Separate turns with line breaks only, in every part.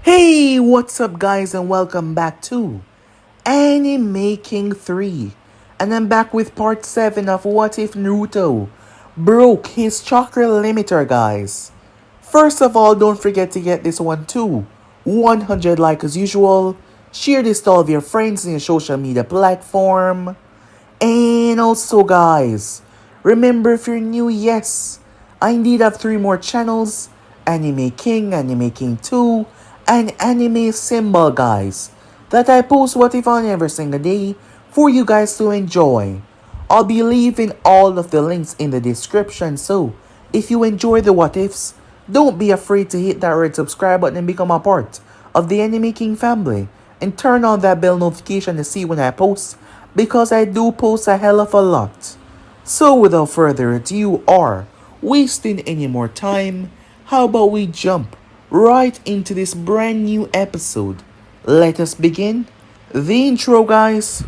Hey, what's up, guys, and welcome back to Anime King 3. And I'm back with part 7 of What If Naruto broke his chakra limiter, guys. First of all, don't forget to get this one too. 100 like as usual. Share this to all of your friends in your social media platform. And also, guys, remember if you're new, yes, I indeed have 3 more channels: Anime King 2, and Anime Symbol, guys, that I post what if on every single day for you guys to enjoy. I'll be leaving all of the links in the description, so if you enjoy the what ifs, don't be afraid to hit that red subscribe button and become a part of the Anime King family, and turn on that bell notification to see when I post, because I do post a hell of a lot. So without further ado or wasting any more time, how about we jump right into this brand new episode? Let us begin the intro, guys.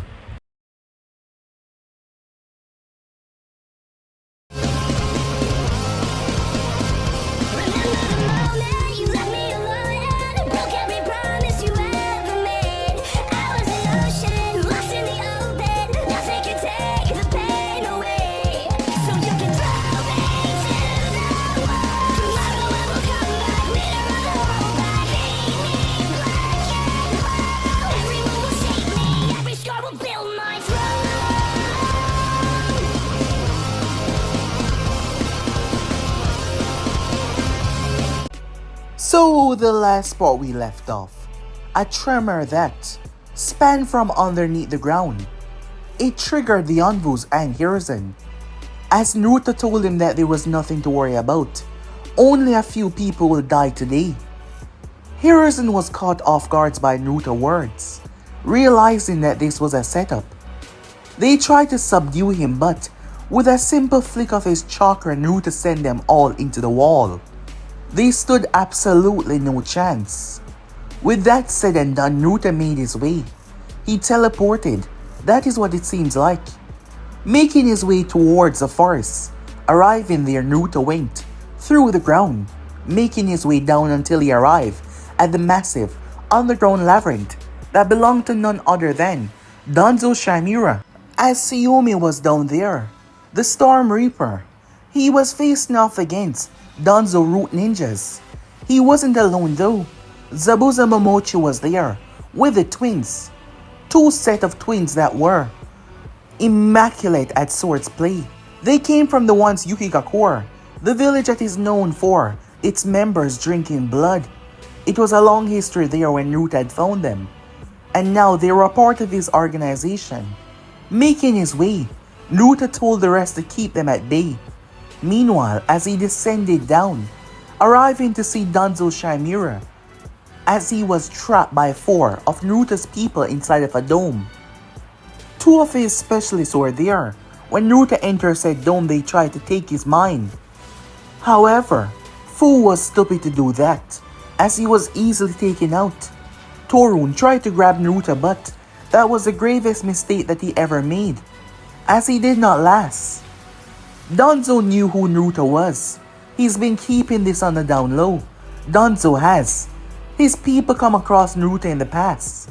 So, the last spot we left off, a tremor that span from underneath the ground. It triggered the Anvus and Hiruzen, as Naruto told him that there was nothing to worry about. Only a few people will die today. Hiruzen was caught off guard by Naruto's words, realizing that this was a setup. They tried to subdue him, but with a simple flick of his chakra, Naruto sent them all into the wall. They stood absolutely no chance. With that said and done, Naruto made his way. He teleported, that is what it seems like, making his way towards the forest. Arriving there, Naruto went through the ground, making his way down until he arrived at the massive underground labyrinth that belonged to none other than Danzo Shamira. As Sayumi was down there, the Storm Reaper, he was facing off against Danzo Root Ninjas. He wasn't alone though. Zabuza Momochi was there with the twins. 2 set of twins that were immaculate at swords play. They came from the once Yukigakure, the village that is known for its members drinking blood. It was a long history there when Naruto had found them, and now they were a part of his organization. Making his way, Naruto told the rest to keep them at bay. Meanwhile, as he descended down, arriving to see Danzo Shamira, as he was trapped by 4 of Naruto's people inside of a dome. 2 of his specialists were there. When Naruto entered said dome, they tried to take his mind. However, Fu was stupid to do that, as he was easily taken out. Torun tried to grab Naruto, but that was the gravest mistake that he ever made, as he did not last. Danzo knew who Naruto was. He's been keeping this on the down low. Danzo has. His people come across Naruto in the past,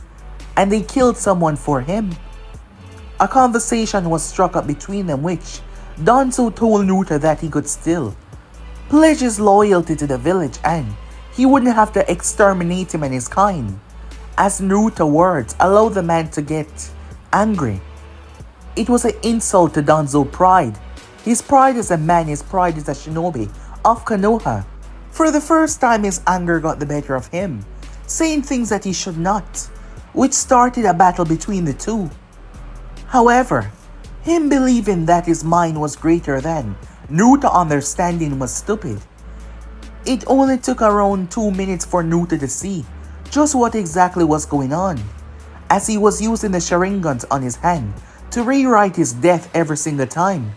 and they killed someone for him. A conversation was struck up between them, which Danzo told Naruto that he could still pledge his loyalty to the village and he wouldn't have to exterminate him and his kind, as Naruto's words allowed the man to get angry. It was an insult to Danzo's pride. His pride as a man, his pride as a shinobi of Konoha. For the first time, his anger got the better of him, saying things that he should not, which started a battle between the two. However, him believing that his mind was greater than Naruto's understanding was stupid. It only took around 2 minutes for Naruto to see just what exactly was going on, as he was using the Sharingans on his hand to rewrite his death every single time.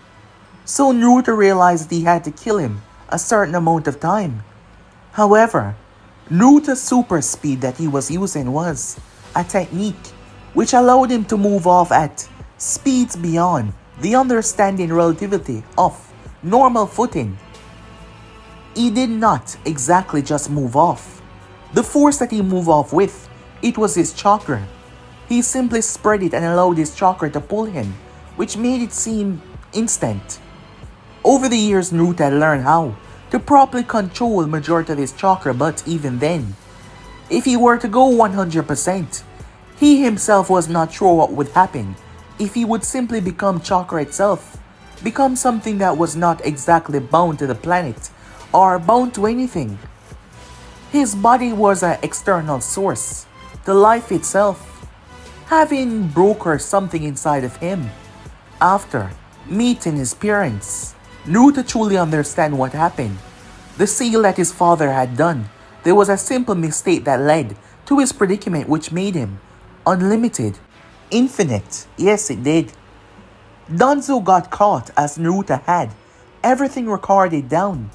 So Naruto realized that he had to kill him a certain amount of time. However, Naruto's super speed that he was using was a technique which allowed him to move off at speeds beyond the understanding relativity of normal footing. He did not exactly just move off. The force that he moved off with, it was his chakra. He simply spread it and allowed his chakra to pull him, which made it seem instant. Over the years, Naruto had learned how to properly control majority of his chakra, but even then, if he were to go 100%, he himself was not sure what would happen if he would simply become chakra itself, become something that was not exactly bound to the planet or bound to anything. His body was an external source, the life itself, having broken something inside of him. After meeting his parents, Naruto truly understand what happened. The seal that his father had done, there was a simple mistake that led to his predicament, which made him unlimited, infinite. Yes, it did. Danzo got caught as Naruto had everything recorded down,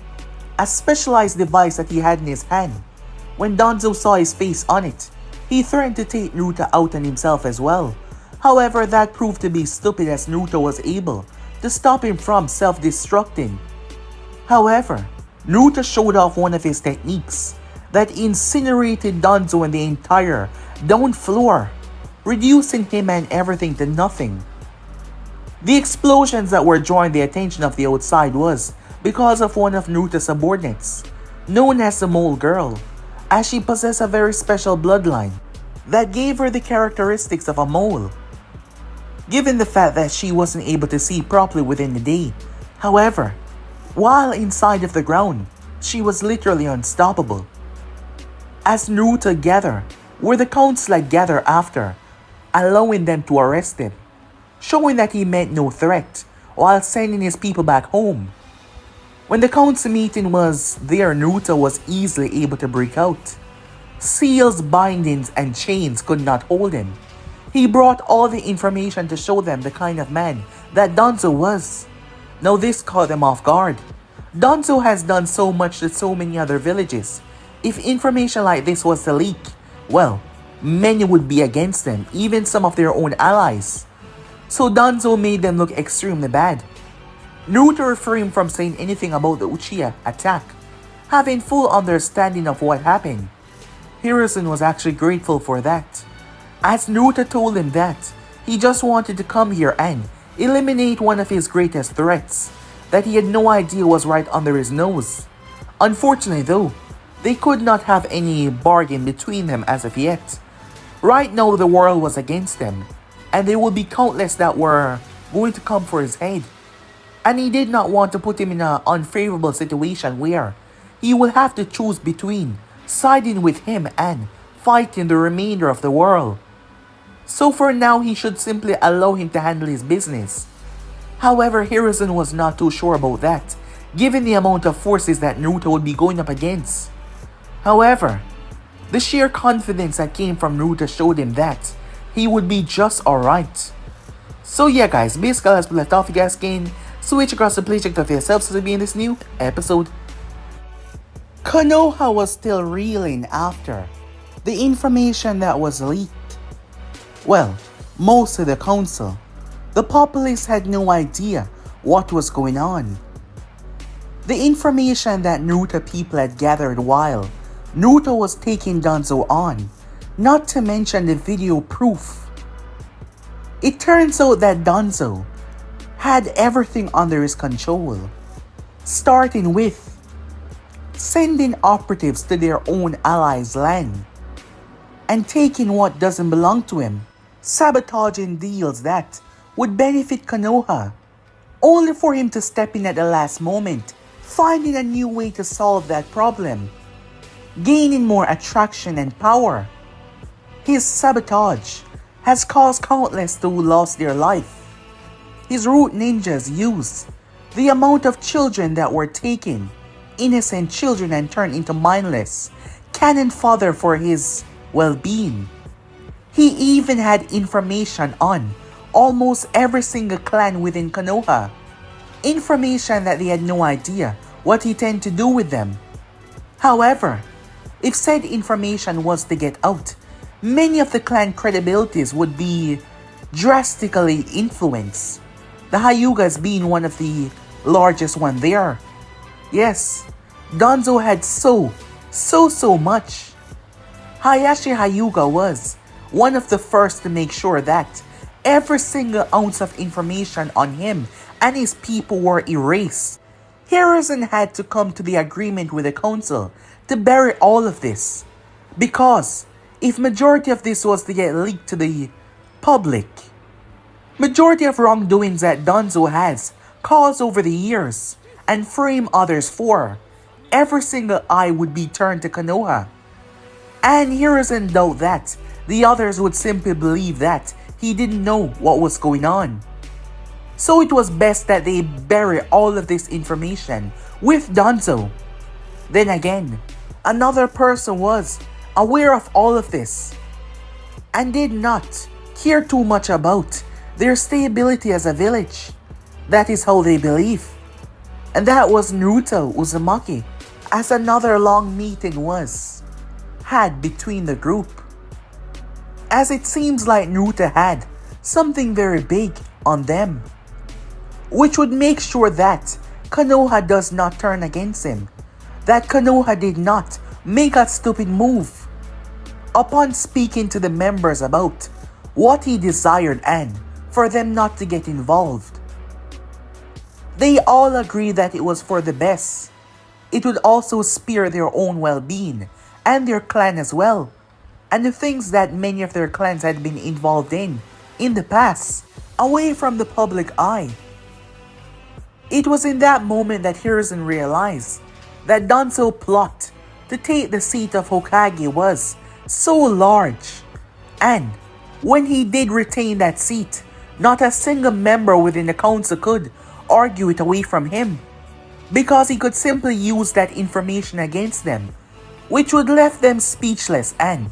a specialized device that he had in his hand. When Danzo saw his face on it, he threatened to take Naruto out on himself as well. However, that proved to be stupid as Naruto was able to stop him from self-destructing. However, Naruto showed off one of his techniques that incinerated Danzo and the entire down floor, reducing him and everything to nothing. The explosions that were drawing the attention of the outside was because of one of Naruto's subordinates, known as the Mole Girl, as she possessed a very special bloodline that gave her the characteristics of a mole, given the fact that she wasn't able to see properly within the day. However, while inside of the ground, she was literally unstoppable. As Naruto gathered where the council had gathered after, allowing them to arrest him, showing that he meant no threat while sending his people back home. When the council meeting was there, Naruto was easily able to break out. Seals, bindings, and chains could not hold him. He brought all the information to show them the kind of man that Danzo was. Now this caught them off guard. Danzo has done so much to so many other villages. If information like this was to leak, well, many would be against them, even some of their own allies. So Danzo made them look extremely bad. Naruto refrained from saying anything about the Uchiha attack, having full understanding of what happened. Hiruzen was actually grateful for that, as Naruto told him that he just wanted to come here and eliminate one of his greatest threats that he had no idea was right under his nose. Unfortunately though, they could not have any bargain between them as of yet. Right now the world was against them, and there would be countless that were going to come for his head. And he did not want to put him in an unfavorable situation where he would have to choose between siding with him and fighting the remainder of the world. So for now, he should simply allow him to handle his business. However, Hiruzen was not too sure about that, given the amount of forces that Naruto would be going up against. However, the sheer confidence that came from Naruto showed him that he would be just alright. So yeah guys, basically as we left off, you guys can switch across the play, check it out for yourselves to be in this new episode. Konoha was still reeling after the information that was leaked. Well, most of the council, the populace had no idea what was going on. The information that Naruto people had gathered while Naruto was taking Danzo on, not to mention the video proof. It turns out that Danzo had everything under his control, starting with sending operatives to their own allies' land and taking what doesn't belong to him, sabotaging deals that would benefit Konoha, only for him to step in at the last moment, finding a new way to solve that problem, gaining more attraction and power. His sabotage has caused countless to lost their life. His root ninjas used the amount of children that were taken, innocent children, and turned into mindless cannon fodder for his well-being. He even had information on almost every single clan within Konoha, information that they had no idea what he tended to do with them. However, if said information was to get out, many of the clan credibilities would be drastically influenced, the Hyugas being one of the largest one there. Yes, Danzo had so much. Hayashi Hyuga was one of the first to make sure that every single ounce of information on him and his people were erased. Hiruzen had to come to the agreement with the council to bury all of this, because if majority of this was to get leaked to the public, majority of wrongdoings that Danzo has caused over the years and frame others for, every single eye would be turned to Konoha. And Hiruzen doubt that the others would simply believe that he didn't know what was going on. So it was best that they bury all of this information with Danzo. Then again, another person was aware of all of this and did not care too much about their stability as a village. That is how they believe. And that was Naruto Uzumaki, as another long meeting was had between the group. As it seems like Naruto had something very big on them, which would make sure that Konoha does not turn against him, that Konoha did not make a stupid move. Upon speaking to the members about what he desired and for them not to get involved, they all agreed that it was for the best. It would also spare their own well-being and their clan as well, and the things that many of their clans had been involved in the past, away from the public eye. It was in that moment that Hiruzen realized that Danzo's plot to take the seat of Hokage was so large, and when he did retain that seat, not a single member within the council could argue it away from him, because he could simply use that information against them, which would left them speechless and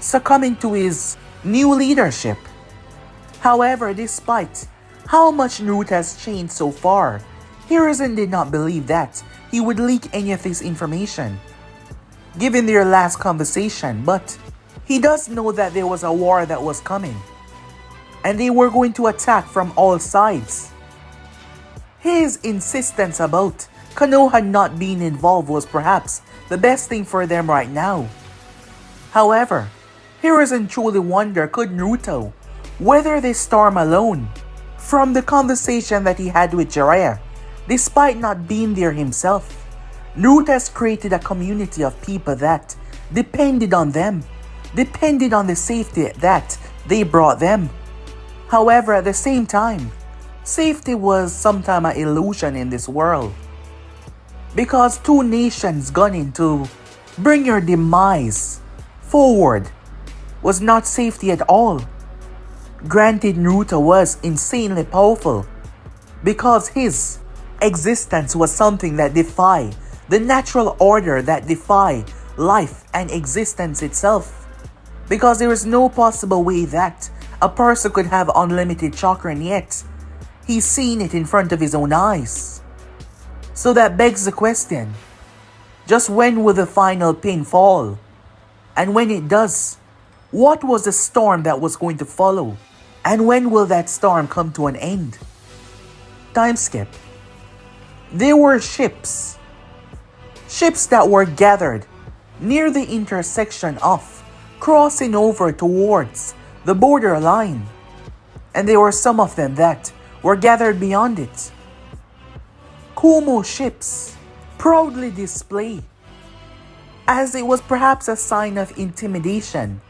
succumbing to his new leadership. However, despite how much Naruto has changed so far, Hiruzen did not believe that he would leak any of this information, given their last conversation, but he does know that there was a war that was coming, and they were going to attack from all sides. His insistence about Konoha not being involved was perhaps the best thing for them right now. However, Hiruzen truly wondered, could Naruto weather this storm alone? From the conversation that he had with Jiraiya, despite not being there himself, Naruto has created a community of people that depended on them, depended on the safety that they brought them. However, at the same time, safety was sometimes an illusion in this world, because two nations gunning to bring your demise forward was not safety at all. Granted, Naruto was insanely powerful, because his existence was something that defied the natural order, that defied life and existence itself, because there is no possible way that a person could have unlimited chakra, and yet he's seen it in front of his own eyes. So that begs the question, just when will the final pin fall? And when it does, what was the storm that was going to follow? And when will that storm come to an end? Time skip. There were ships that were gathered near the intersection of crossing over towards the borderline, and there were some of them that were gathered beyond it. Kumo ships proudly display, as it was perhaps a sign of intimidation,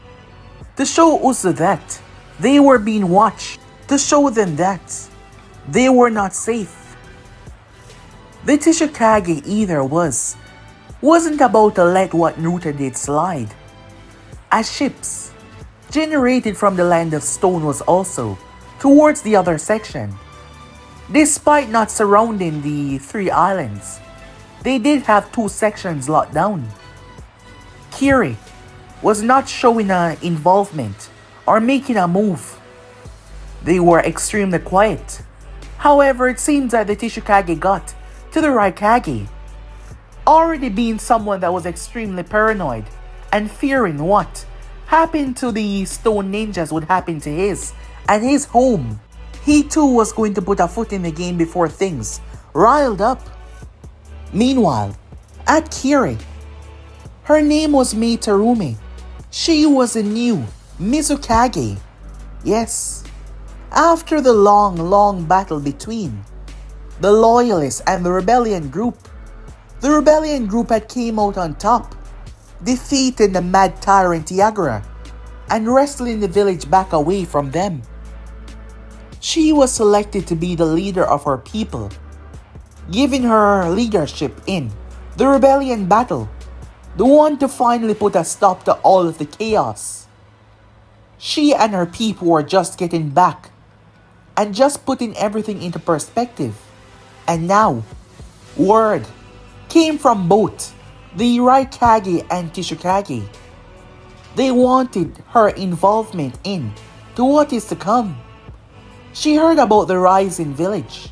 to show Uso that they were being watched, to show them that they were not safe. The Tishikage either wasn't about to let what Naruto did slide, as ships generated from the land of stone was also towards the other section. Despite not surrounding the three islands, they did have two sections locked down. Kiri was not showing an involvement or making a move. They were extremely quiet. However, it seems that the Tishikage got to the Raikage, already being someone that was extremely paranoid and fearing what happened to the stone ninjas would happen to his and his home. He too was going to put a foot in the game before things riled up. Meanwhile, at Kiri, her name was Mei Terumi, She was a new Mizukage. Yes, after the long battle between the Loyalists and the Rebellion Group, the Rebellion Group had came out on top, defeating the mad tyrant Chakra and wresting the village back away from them. She was selected to be the leader of her people, giving her leadership in the rebellion battle, the one to finally put a stop to all of the chaos. She and her people were just getting back and just putting everything into perspective. And now, word came from both the Jiraiya and Tishikage. They wanted her involvement in to what is to come. She heard about the rising village.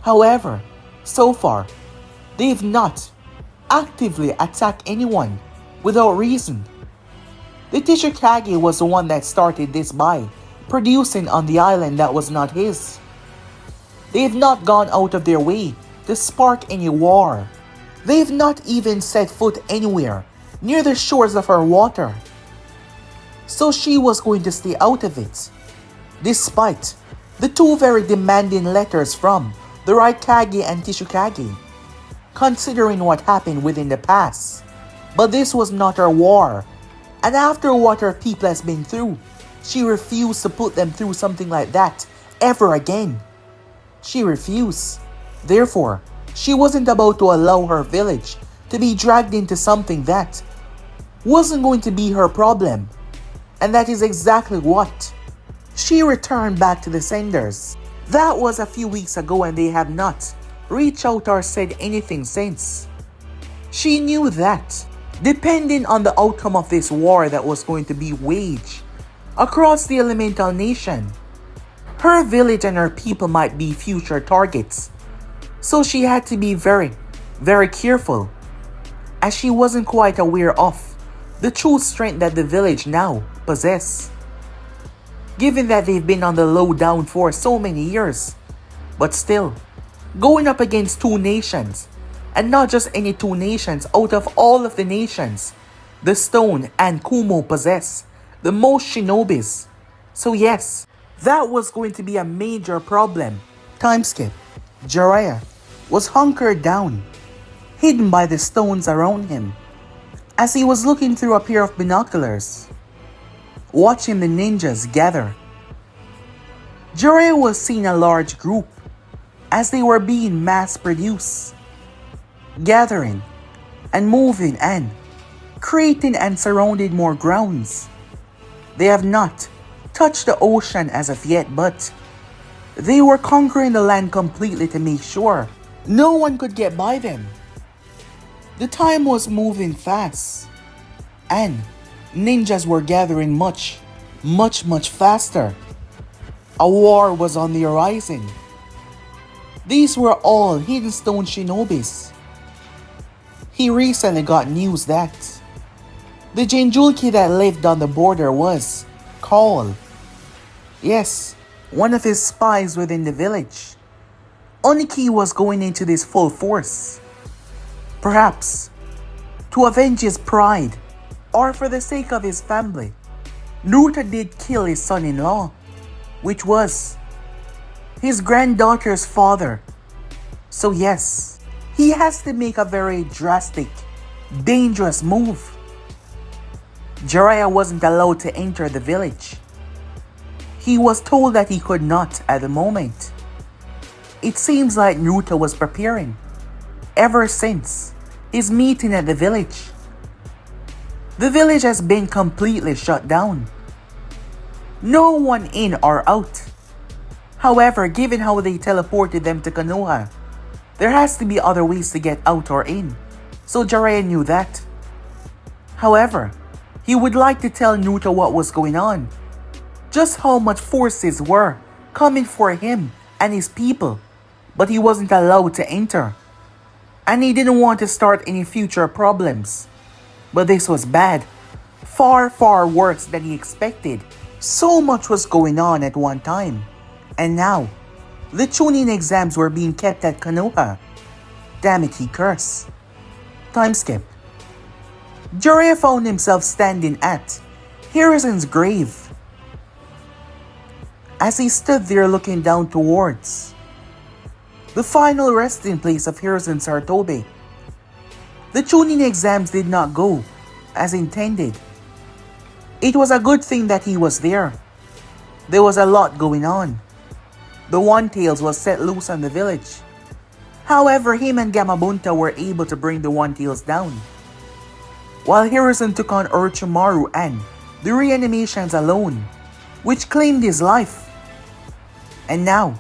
However, so far, they've not actively attacked anyone without reason. The Tishikage was the one that started this by producing on the island that was not his. They've not gone out of their way to spark any war. They've not even set foot anywhere near the shores of her water. So she was going to stay out of it, despite the two very demanding letters from the Raikage and Tishikage, considering what happened within the past. But this was not her war, and after what her people has been through, she refused to put them through something like that ever again. She refused. Therefore, she wasn't about to allow her village to be dragged into something that wasn't going to be her problem. And that is exactly what. She returned back to the senders. That was a few weeks ago and they have not reached out or said anything since. She knew that, depending on the outcome of this war that was going to be waged across the elemental nation, her village and her people might be future targets. So she had to be very careful, as she wasn't quite aware of the true strength that the village now possess, given that they've been on the low down for so many years. But still, going up against two nations, and not just any two nations, out of all of the nations, the Stone and Kumo possess the most shinobis. So yes, that was going to be a major problem. Time skip. Jiraiya was hunkered down, hidden by the stones around him, as he was looking through a pair of binoculars, watching the ninjas gather. Jiraiya was seeing a large group as they were being mass-produced, gathering and moving and creating and surrounded more grounds. They have not touched the ocean as of yet, but they were conquering the land completely to make sure no one could get by them. The time was moving fast, and ninjas were gathering much faster. A war was on the horizon. These were all hidden stone shinobis. He recently got news that the Jinjulki that lived on the border was called. Yes, one of his spies within the village. Oniki was going into this full force. Perhaps to avenge his pride or for the sake of his family. Naruto did kill his son-in-law, which was his granddaughter's father. So yes, he has to make a very drastic, dangerous move. Jiraiya wasn't allowed to enter the village. He was told that he could not at the moment. It seems like Naruto was preparing ever since his meeting at the village. The village has been completely shut down. No one in or out. However, given how they teleported them to Konoha, there has to be other ways to get out or in. So Jiraiya knew that. However, he would like to tell Naruto what was going on. Just how much forces were coming for him and his people. But he wasn't allowed to enter. And he didn't want to start any future problems. But this was bad. Far worse than he expected. So much was going on at one time. And now, the Chunin exams were being kept at Konoha. Damn it, he cursed. Time skip. Jiraiya found himself standing at Hiruzen's grave. As he stood there looking down towards the final resting place of Hiruzen Sarutobi. The Chunin exams did not go as intended. It was a good thing that he was there. There was a lot going on. The One-Tails was set loose on the village. However, him and Gamabunta were able to bring the One-Tails down, while Hiruzen took on Orochimaru and the reanimations alone, which claimed his life. And now,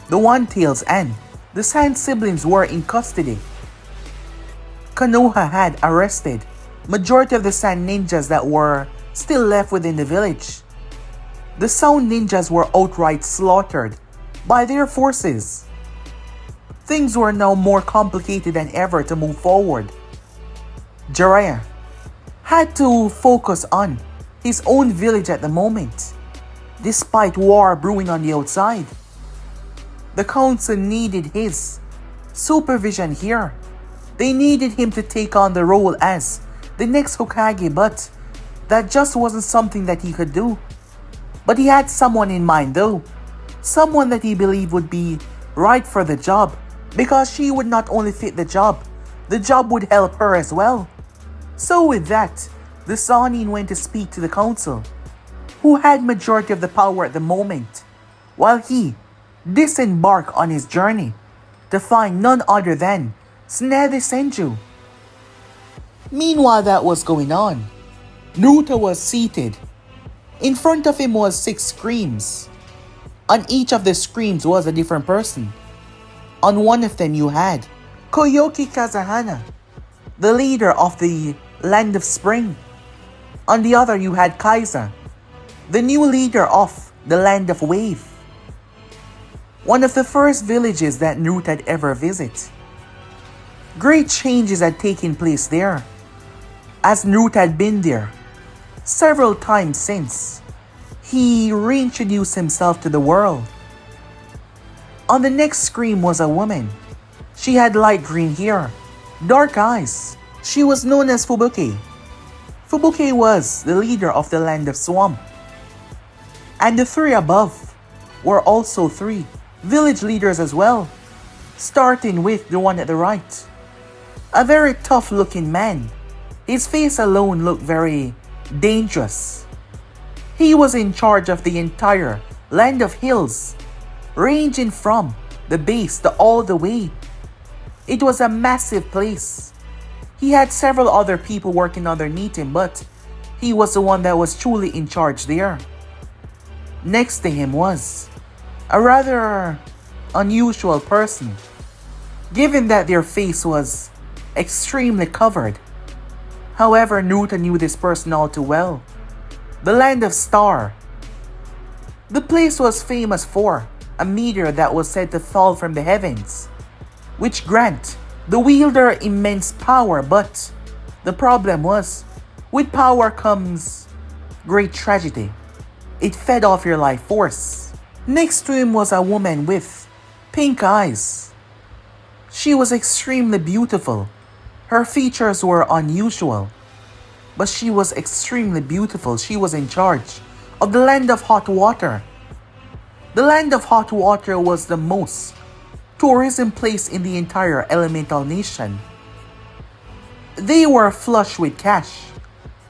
the One-Tails and the Sand siblings were in custody. Konoha had arrested majority of the Sand ninjas that were still left within the village. The Sound ninjas were outright slaughtered by their forces. Things were now more complicated than ever to move forward. Jiraiya had to focus on his own village at the moment, despite war brewing on the outside. The council needed his supervision here. They needed him to take on the role as the next Hokage, but that just wasn't something that he could do. But he had someone in mind though, someone that he believed would be right for the job, because she would not only fit the job would help her as well. So with that, the Sannin went to speak to the council, who had majority of the power at the moment, while he disembarked on his journey to find none other than Tsunade Senju. Meanwhile that was going on, Naruto was seated. In front of him was 6 screens. On each of the screens was a different person. On one of them you had Koyoki Kazahana, the leader of the Land of Spring. On the other you had Kaiza, the new leader of the Land of Wave. One of the first villages that Naruto had ever visited. Great changes had taken place there, as Naruto had been there several times since he reintroduced himself to the world. On the next screen was a woman. She had light green hair, dark eyes. She was known as Fubuki. Fubuki was the leader of the Land of Swamp. And the 3 above were also 3 village leaders as well, starting with the one at the right. A very tough looking man. His face alone looked very dangerous. He was in charge of the entire Land of Hills, ranging from the base to all the way. It was a massive place. He had several other people working underneath him, but he was the one that was truly in charge there. Next to him was a rather unusual person, given that their face was extremely covered. However, Naruto knew this person all too well. The Land of Star. The place was famous for a meteor that was said to fall from the heavens, which grant the wielder immense power, but the problem was, with power comes great tragedy. It fed off your life force. Next to him was a woman with pink eyes. She was extremely beautiful. Her features were unusual, but she was extremely beautiful. She was in charge of the Land of Hot Water. The Land of Hot Water was the most tourism place in the entire elemental nation. They were flush with cash,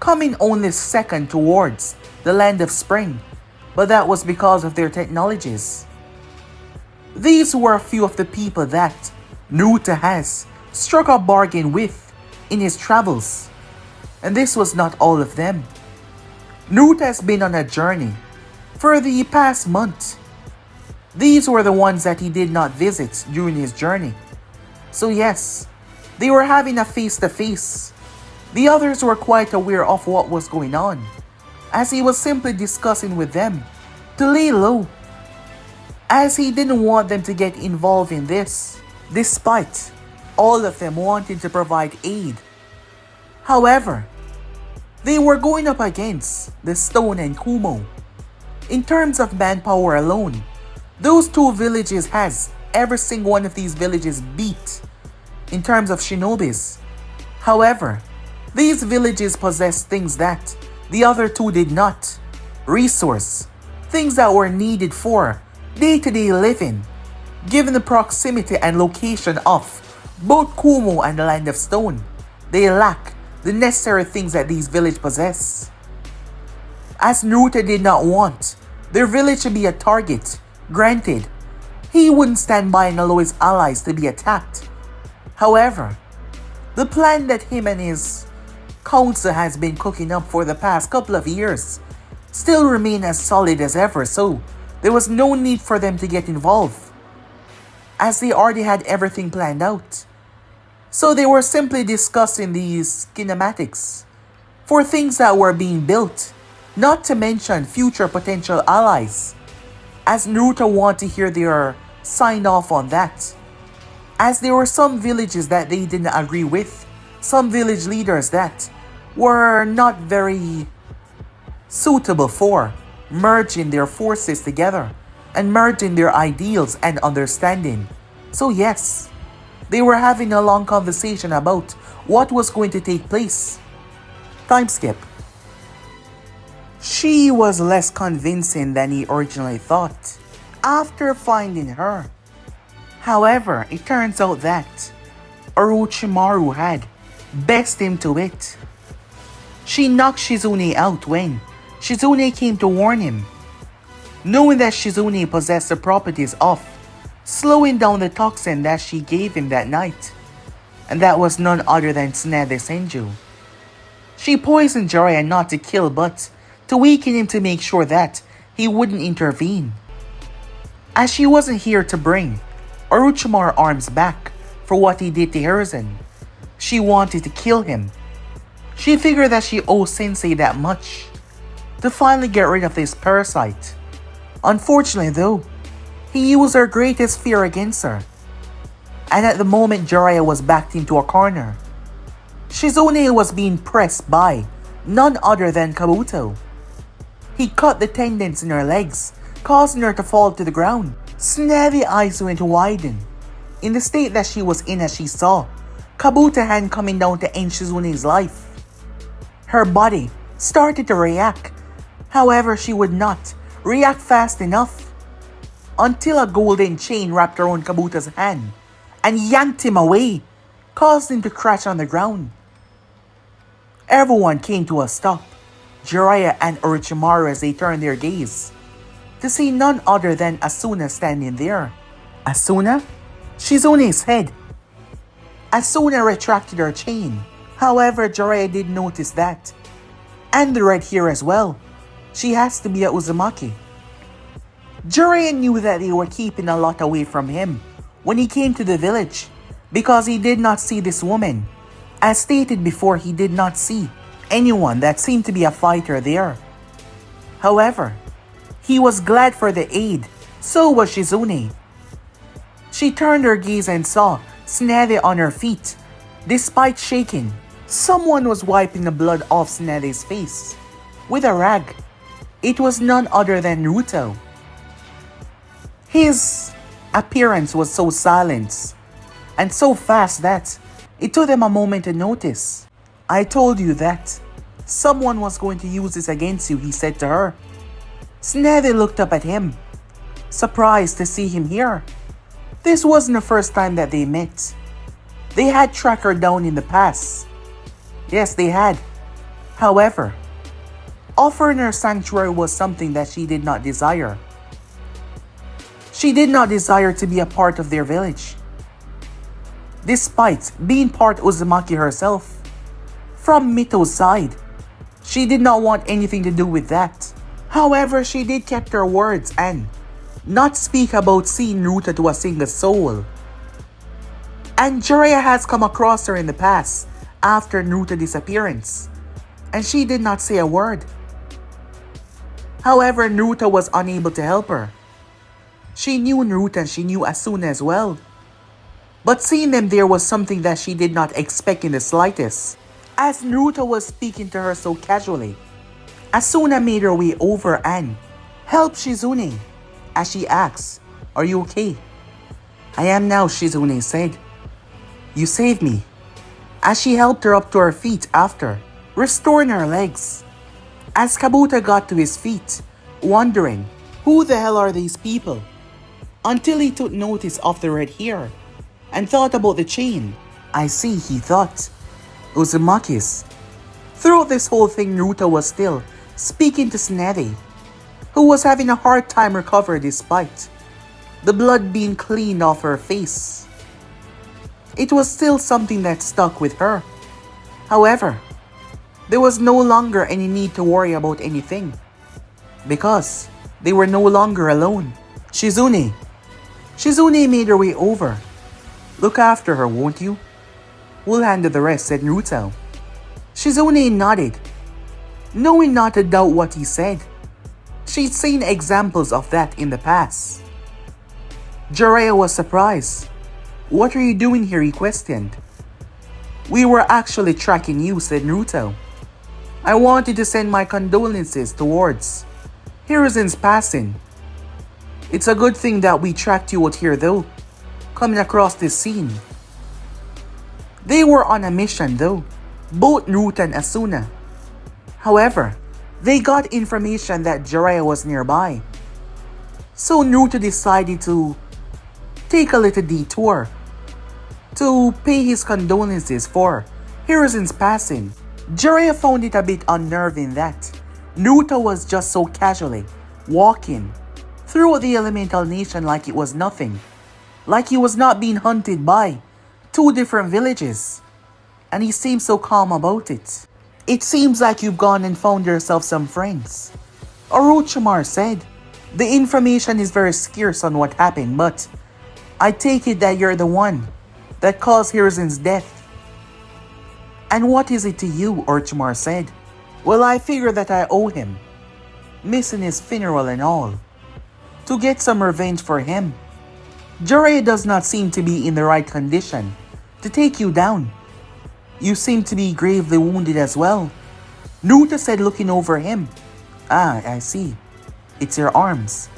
coming only second towards the Land of Spring, but that was because of their technologies. These were a few of the people that Naruto has struck a bargain with in his travels, and this was not all of them. Naruto has been on a journey for the past month. These were the ones that he did not visit during his journey. So yes, they were having a face-to-face. The others were quite aware of what was going on, as he was simply discussing with them to lay low, as he didn't want them to get involved in this, despite all of them wanting to provide aid. However, they were going up against the Stone and Kumo. In terms of manpower alone, those 2 villages has every single one of these villages beat in terms of shinobis. However, These villages possessed things that the other two did not. Resource, things that were needed for day-to-day living. Given the proximity and location of both Kumo and the Land of Stone, they lack the necessary things that these villages possess. As Naruto did not want their village to be a target, granted, he wouldn't stand by and allow his allies to be attacked. However, the plan that him and his council has been cooking up for the past couple of years still remain as solid as ever, so there was no need for them to get involved, as they already had everything planned out. So they were simply discussing these kinematics for things that were being built, not to mention future potential allies, as Naruto wanted to hear their sign off on that, as there were some villages that they didn't agree with, some village leaders that were not very suitable for merging their forces together and merging their ideals and understanding. So yes, they were having a long conversation about what was going to take place. Time skip. She was less convincing than he originally thought after finding her. However, it turns out that Orochimaru had bested him to it. She knocked Shizune out when Shizune came to warn him, knowing that Shizune possessed the properties of slowing down the toxin that she gave him that night, and that was none other than Tsunade Senju. She poisoned Jiraiya not to kill but to weaken him to make sure that he wouldn't intervene, as she wasn't here to bring Orochimaru's arms back for what he did to Hiruzen. She wanted to kill him. She figured that she owed Sensei that much to finally get rid of this parasite. Unfortunately though, he used her greatest fear against her, and at the moment Jiraiya was backed into a corner, Shizune was being pressed by none other than Kabuto. He cut the tendons in her legs, causing her to fall to the ground. Tsunade's eyes went widen in the state that she was in as she saw Kabuto's hand coming down to end Shizune's life. Her body started to react, however she would not react fast enough until a golden chain wrapped around Kabuto's hand and yanked him away, caused him to crash on the ground. Everyone came to a stop, Jiraiya and Orochimaru, as they turned their gaze to see none other than Asuna standing there. Asuna? Shizune's head. Asuna retracted her chain. However, Jiraiya did notice that, and the red hair as well. She has to be a Uzumaki. Jiraiya knew that they were keeping a lot away from him when he came to the village, because he did not see this woman. As stated before, he did not see anyone that seemed to be a fighter there. However, he was glad for the aid, so was Shizune. She turned her gaze and saw Tsunade on her feet. Despite shaking, someone was wiping the blood off Tsunade's face with a rag. It was none other than Naruto. His appearance was so silent and so fast that it took them a moment to notice. "I told you that someone was going to use this against you," he said to her. Tsunade looked up at him, surprised to see him here. This wasn't the first time that they met. They had tracked her down in the past. Yes, they had. However, offering her sanctuary was something that she did not desire. She did not desire to be a part of their village, despite being part Uzumaki herself. From Mito's side, she did not want anything to do with that. However, she did keep her words and not speak about seeing Naruto to a single soul. And Jiraiya has come across her in the past after Naruto's disappearance, and she did not say a word. However, Naruto was unable to help her. She knew Naruto and she knew Asuna as well, but seeing them there was something that she did not expect in the slightest. As Naruto was speaking to her so casually, Asuna made her way over and helped Shizune as she asked, "Are you okay?" "I am now," Shizune said. "You saved me." as she helped her up to her feet after, restoring her legs. As Kabuto got to his feet, wondering, who the hell are these people? Until he took notice of the red hair and thought about the chain. I see, he thought. Uzumaki's. Throughout this whole thing, Naruto was still speaking to Tsunade, who was having a hard time recovering despite the blood being cleaned off her face. It was still something that stuck with her. However, there was no longer any need to worry about anything, because they were no longer alone. Shizune made her way over. Look after her, won't you? We'll handle the rest, said Naruto. Shizune nodded, knowing not to doubt what he said. She'd seen examples of that in the past. Jiraiya was surprised. What are you doing here, he questioned. We were actually tracking you, said Naruto. I wanted to send my condolences towards Hiruzen's passing. It's a good thing that we tracked you out here though, coming across this scene. They were on a mission though, both Naruto and Asuna. However, they got information that Jiraiya was nearby. So Naruto decided to take a little detour to pay his condolences for Hiruzen's passing. Jiraiya found it a bit unnerving that Naruto was just so casually walking through the elemental nation like it was nothing. Like he was not being hunted by two different villages. And he seemed so calm about it. It seems like you've gone and found yourself some friends, Orochimaru said. The information is very scarce on what happened, but I take it that you're the one that caused Hiruzen's death. And what is it to you, Orochimaru said. Well, I figure that I owe him, missing his funeral and all, to get some revenge for him. Jiraiya does not seem to be in the right condition to take you down. You seem to be gravely wounded as well, Naruto said, looking over him. Ah, I see. It's your arms.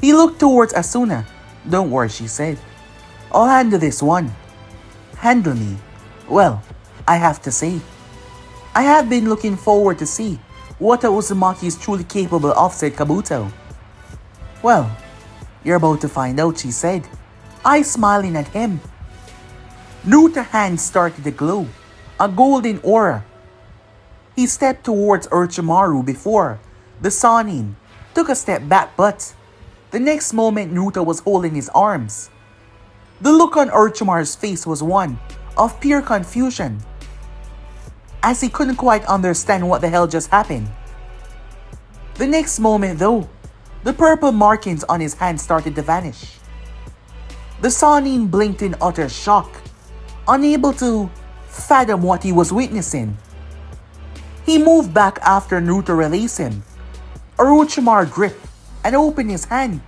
He looked towards Asuna. Don't worry, she said. I'll handle this one. Handle me. Well, I have to say, I have been looking forward to see what Uzumaki is truly capable of, said Kabuto. Well, you're about to find out, she said, eyes smiling at him. Naruto's hand started to glow, a golden aura. He stepped towards Orochimaru before the Sannin took a step back, but the next moment Naruto was holding his arms. The look on Orochimaru's face was one of pure confusion, as he couldn't quite understand what the hell just happened. The next moment though, the purple markings on his hand started to vanish. The Sannin blinked in utter shock, unable to fathom what he was witnessing. He moved back after Naruto released him. Orochimaru gripped and opened his hand.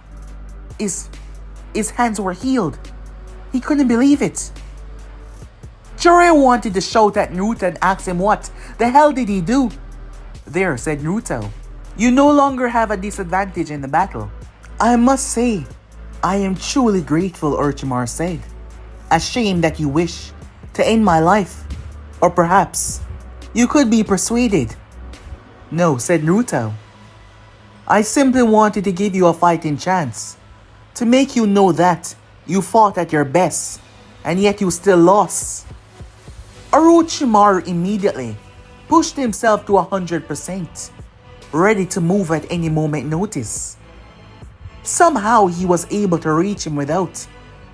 His hands were healed. He couldn't believe it. Jiraiya wanted to shout at Naruto and ask him what the hell did he do. There, said Naruto. You no longer have a disadvantage in the battle. I must say, I am truly grateful, Orochimaru said. Ashamed that you wish to end my life. Or perhaps you could be persuaded. No, said Naruto. I simply wanted to give you a fighting chance, to make you know that you fought at your best, and yet you still lost. Orochimaru immediately pushed himself to 100%, ready to move at any moment notice. Somehow he was able to reach him without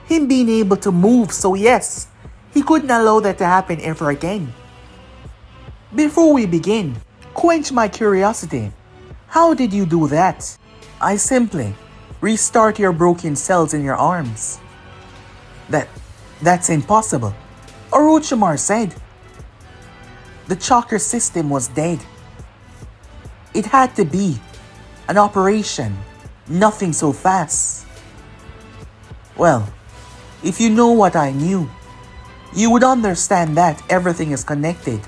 him being able to move, so yes, he couldn't allow that to happen ever again. Before we begin, quench my curiosity. How did you do that? I simply restart your broken cells in your arms. That's impossible, Orochimaru said. The chakra system was dead. It had to be an operation, nothing so fast. Well, if you know what I knew, you would understand that everything is connected,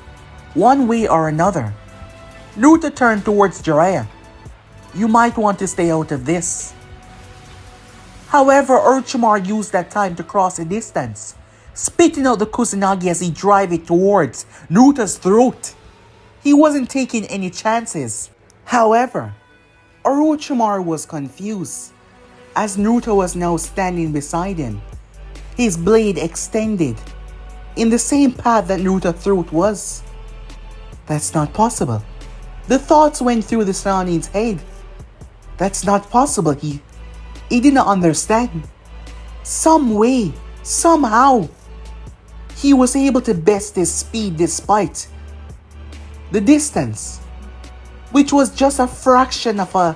one way or another. Naruto turned towards Jiraiya. You might want to stay out of this. However, Orochimaru used that time to cross a distance, spitting out the kusanagi as he drive it towards Naruto's throat. He wasn't taking any chances. However, Orochimaru was confused as Naruto was now standing beside him, his blade extended in the same path that Naruto's throat was. That's not possible. The thoughts went through the Sananin's head. That's not possible. He did not understand. Some way, somehow, he was able to best his speed despite the distance, which was just a fraction of a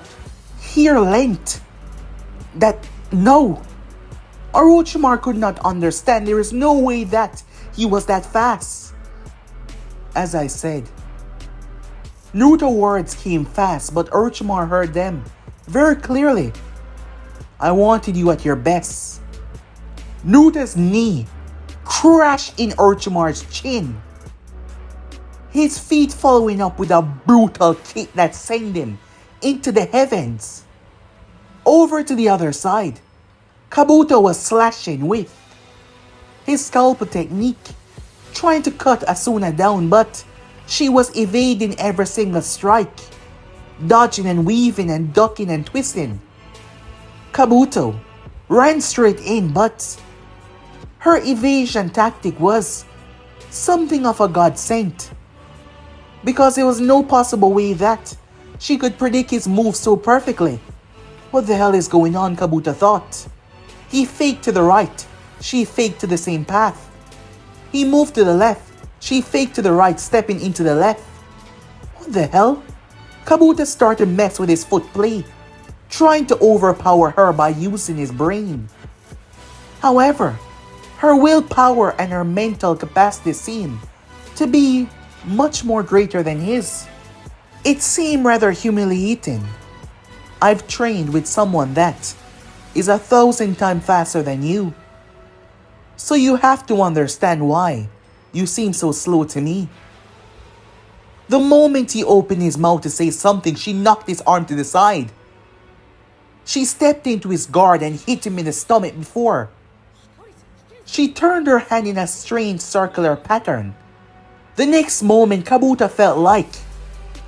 hair length. That no, Orochimaru could not understand. There is no way that he was that fast. As I said, Naruto's words came fast, but Orochimaru heard them very clearly. I wanted you at your best. Naruto's knee crashed in Orochimaru's chin, his feet following up with a brutal kick that sent him into the heavens. Over to the other side, Kabuto was slashing with his scalpel technique, trying to cut Asuna down, but she was evading every single strike, dodging and weaving and ducking and twisting. Kabuto ran straight in, but her evasion tactic was something of a godsend, because there was no possible way that she could predict his moves so perfectly. What the hell is going on, Kabuto thought. He faked to the right, she faked to the same path. He moved to the left, she faked to the right, stepping into the left. What the hell? Kabuto started to mess with his foot play, trying to overpower her by using his brain. However, her willpower and her mental capacity seemed to be much more greater than his. It seemed rather humiliating. I've trained with someone that is 1,000 times faster than you, so you have to understand why you seem so slow to me. The moment he opened his mouth to say something, she knocked his arm to the side. She stepped into his guard and hit him in the stomach before she turned her hand in a strange circular pattern. The next moment, Kabuto felt like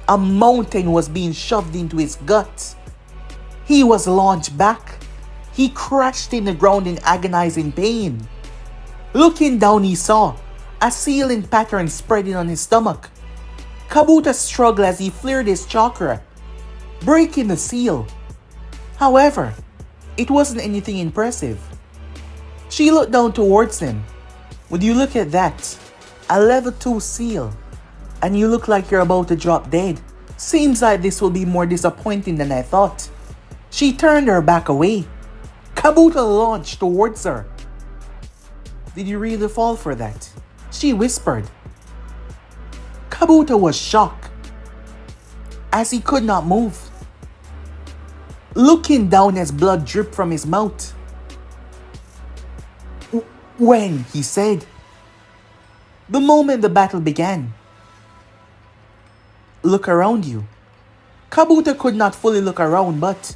a mountain was being shoved into his gut. He was launched back. He crashed in the ground in agonizing pain. Looking down, he saw a sealing pattern spreading on his stomach. Kabuto struggled as he flared his chakra, breaking the seal. However, it wasn't anything impressive. She looked down towards him. Would you look at that? A level 2 seal, and you look like you're about to drop dead. Seems like this will be more disappointing than I thought. She turned her back away. Kabuto launched towards her. Did you really fall for that? She whispered. Kabuto was shocked, as he could not move, looking down as blood dripped from his mouth. When, he said. The moment the battle began. Look around you. Kabuto could not fully look around, but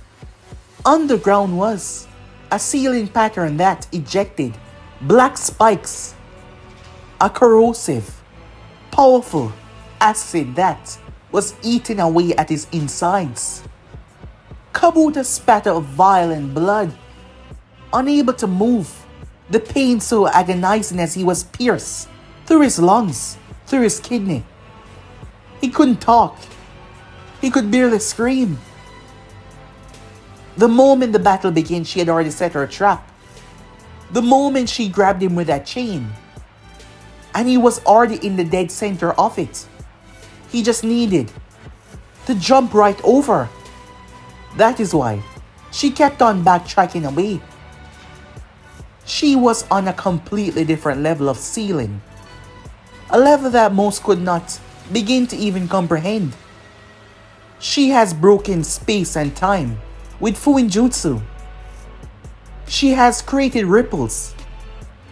underground was a sealing pattern that ejected black spikes, a corrosive, powerful acid that was eating away at his insides. Kabuto spat out violent blood, unable to move, the pain so agonizing as he was pierced through his lungs, through his kidney. He couldn't talk. He could barely scream. The moment the battle began, she had already set her trap. The moment she grabbed him with that chain, and he was already in the dead center of it. He just needed to jump right over. That is why she kept on backtracking away. She was on a completely different level of sealing, a level that most could not begin to even comprehend. She has broken space and time with Fuinjutsu. She has created ripples,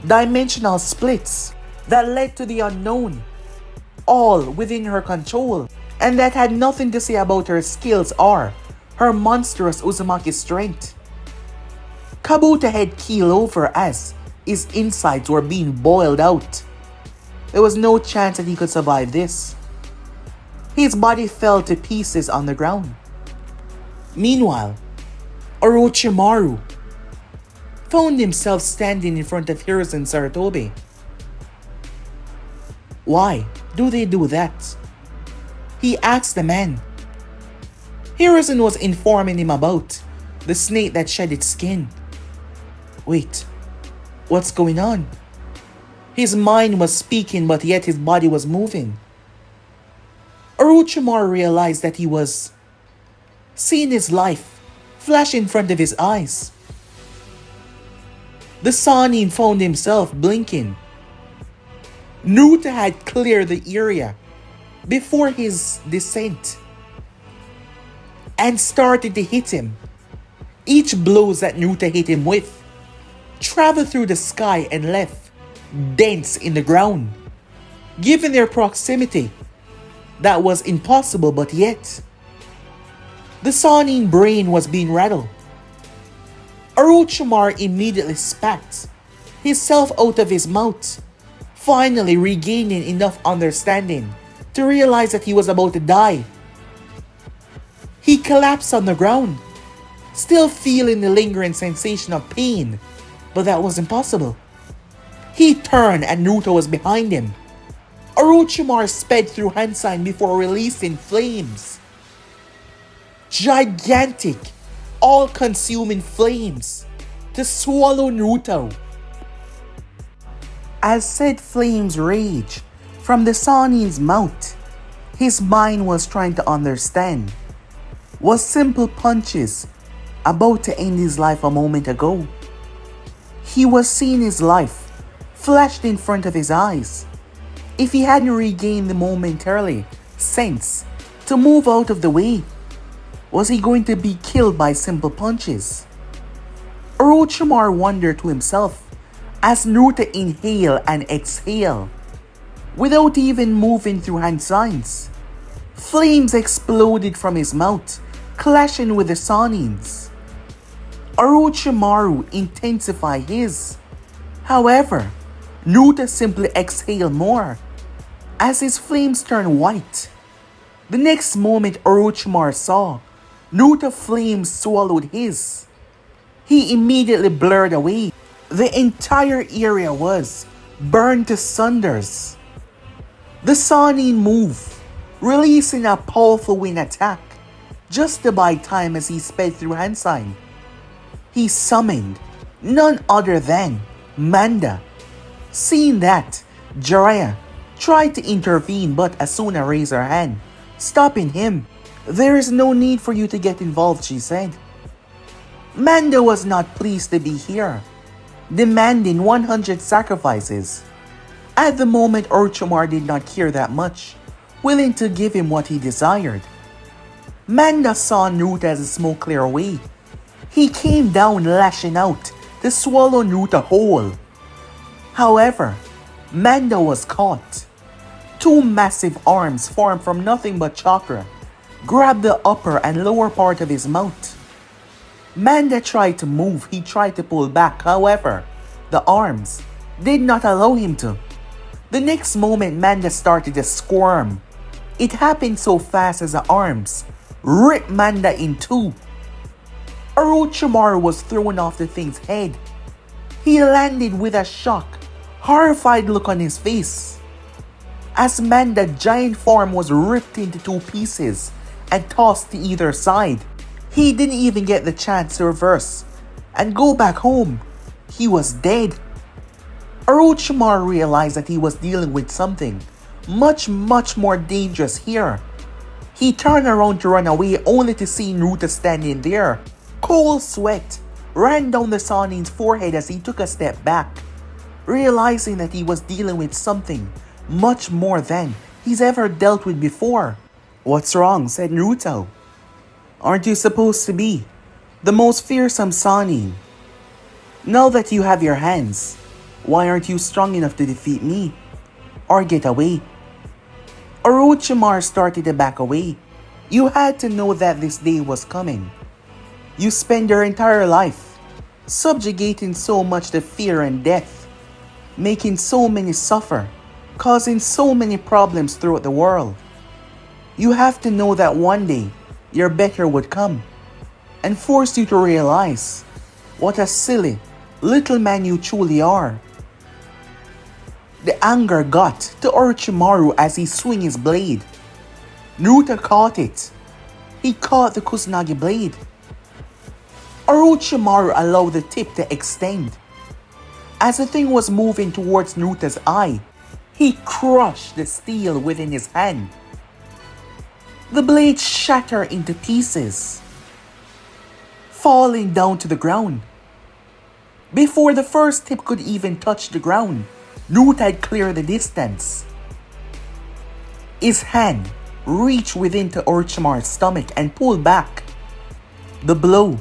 dimensional splits that led to the unknown, all within her control, and that had nothing to say about her skills or her monstrous Uzumaki strength. Kabuto head keeled over as His insides were being boiled out. There was no chance that he could survive this. His body fell to pieces on the ground. Meanwhile, Orochimaru found himself standing in front of Hiruzen Sarutobi. Why do they do that? He asked the man. Hiruzen was informing him about the snake that shed its skin. Wait, what's going on? His mind was speaking, but yet his body was moving. Orochimaru realized that he was seeing his life flash in front of his eyes. The Sannin found himself blinking. Naruto had cleared the area before his descent and started to hit him. Each blows that Naruto hit him with traveled through the sky and left dents in the ground. Given their proximity, that was impossible, but yet the Sannin brain was being rattled. Orochimaru immediately spat himself out of his mouth, finally regaining enough understanding to realize that he was about to die. He collapsed on the ground, still feeling the lingering sensation of pain, but that was impossible. He turned and Naruto was behind him. Orochimaru sped through hand sign before releasing flames. Gigantic, all-consuming flames to swallow Naruto. As said flames rage from the Sannin's mouth, his mind was trying to understand. Was simple punches about to end his life a moment ago? He was seeing his life flashed in front of his eyes. If he hadn't regained the momentarily sense to move out of the way, was he going to be killed by simple punches? Orochimaru wondered to himself as Naruto inhale and exhale without even moving through hand signs. Flames exploded from his mouth, clashing with the Sannins. Orochimaru intensified his. However, Naruto simply exhaled more as his flames turned white. The next moment Orochimaru saw Naruto flames swallowed his. He immediately blurred away. The entire area was burned to cinders. The Sannin moved, releasing a powerful wind attack just to buy time as he sped through hand sign. He summoned none other than Manda. Seeing that, Jiraiya tried to intervene but Asuna raised her hand, stopping him. "There is no need for you to get involved," she said. Manda was not pleased to be here, demanding 100 sacrifices. At the moment, Orochimaru did not care that much, willing to give him what he desired. Manda saw Naruto as the smoke clear away. He came down lashing out to swallow Naruto whole. However, Manda was caught. Two massive arms formed from nothing but chakra grabbed the upper and lower part of his mouth. Manda tried to move, he tried to pull back, however, the arms did not allow him to. The next moment, Manda started to squirm. It happened so fast as the arms ripped Manda in two. Orochimaru was thrown off the thing's head. He landed with a shocked, horrified look on his face. As Manda's giant form was ripped into two pieces and tossed to either side. He didn't even get the chance to reverse and go back home. He was dead. Orochimaru realized that he was dealing with something much more dangerous here. He turned around to run away only to see Naruto standing there. Cold sweat ran down the Sannin's forehead as he took a step back, realizing that he was dealing with something much more than he's ever dealt with before. "What's wrong?" said Naruto. "Aren't you supposed to be the most fearsome Sannin? Now that you have your hands, why aren't you strong enough to defeat me or get away?" Orochimaru started to back away. "You had to know that this day was coming. You spend your entire life subjugating so much to fear and death. making so many suffer, causing so many problems throughout the world. You have to know that one day your better would come and force you to realize what a silly little man you truly are. The anger got to Orochimaru as he swung his blade. Naruto caught it. He caught the Kusanagi blade. Orochimaru allowed the tip to extend. As the thing was moving towards Naruto's eye, he crushed the steel within his hand. The blade shattered into pieces, falling down to the ground. Before the first tip could even touch the ground, Naruto had cleared the distance. His hand reached within to Orochimaru's stomach and pulled back. The blow,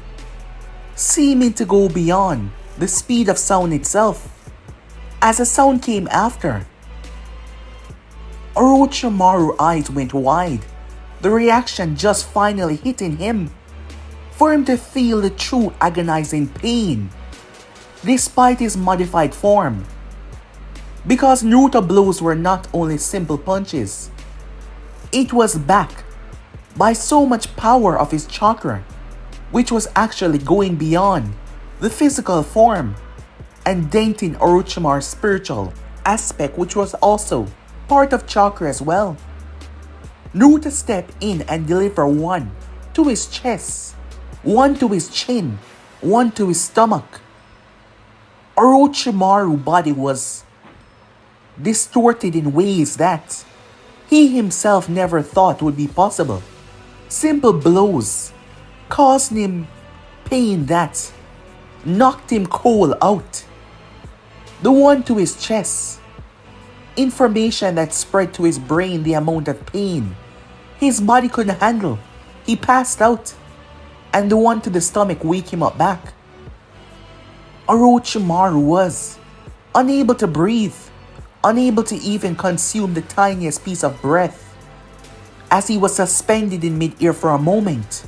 seeming to go beyond the speed of sound itself, as the sound came after. Orochimaru's eyes went wide, the reaction just finally hitting him, for him to feel the true agonizing pain, despite his modified form. Because Naruto blows were not only simple punches, it was backed by so much power of his chakra, which was actually going beyond the physical form and denting Orochimaru's spiritual aspect, which was also part of chakra as well. Naruto stepped in and delivered one to his chest, one to his chin, one to his stomach. Orochimaru's body was distorted in ways that he himself never thought would be possible. Simple blows caused him pain that knocked him cold out. The one to his chest, information that spread to his brain the amount of pain his body couldn't handle. He passed out. And the one to the stomach wake him up back. Orochimaru was unable to breathe, unable to even consume the tiniest piece of breath, as he was suspended in mid-air for a moment,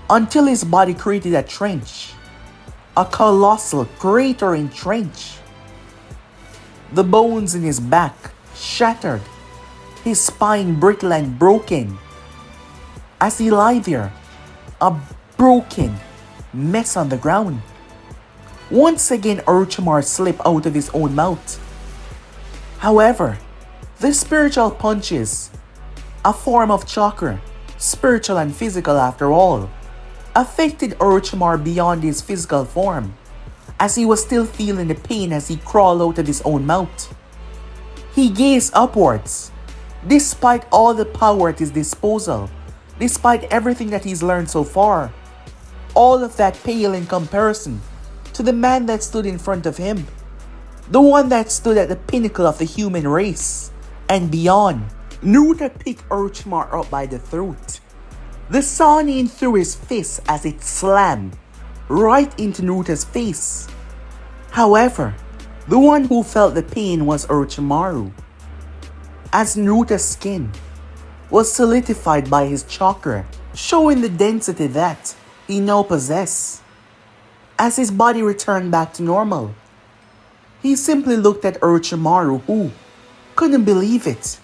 until his body created a trench, a colossal cratering trench. The bones in his back shattered, his spine brittle and broken, as he lay there, a broken mess on the ground. Once again, Orochimaru slipped out of his own mouth. However, the spiritual punches, a form of chakra, spiritual and physical after all, affected Orochimaru beyond his physical form, as he was still feeling the pain as he crawled out of his own mouth. He gazed upwards, despite all the power at his disposal, despite everything that he's learned so far. All of that pale in comparison to the man that stood in front of him, the one that stood at the pinnacle of the human race and beyond. Naruto picked Orochimaru up by the throat. The Sannin threw his fist as it slammed right into Naruto's face. However, the one who felt the pain was Orochimaru, as Naruto's skin was solidified by his chakra, showing the density that he now possessed. As his body returned back to normal, he simply looked at Orochimaru, who couldn't believe it.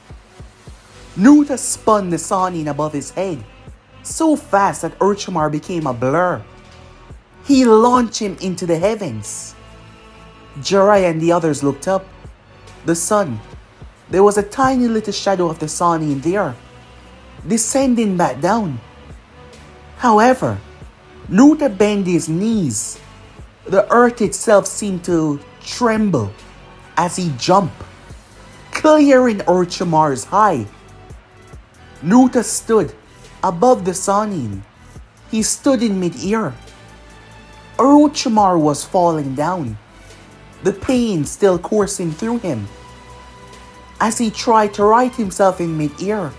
Naruto spun the Sannin above his head so fast that Orochimaru became a blur. He launched him into the heavens. Jiraiya and the others looked up. The sun, there was a tiny little shadow of the Sannin there, descending back down. However, Naruto bent his knees. The earth itself seemed to tremble as he jumped, clearing Orochimaru's eye. Naruto stood above the Sannin. He stood in mid-air. Orochimaru was falling down, the pain still coursing through him, as he tried to right himself in mid-air.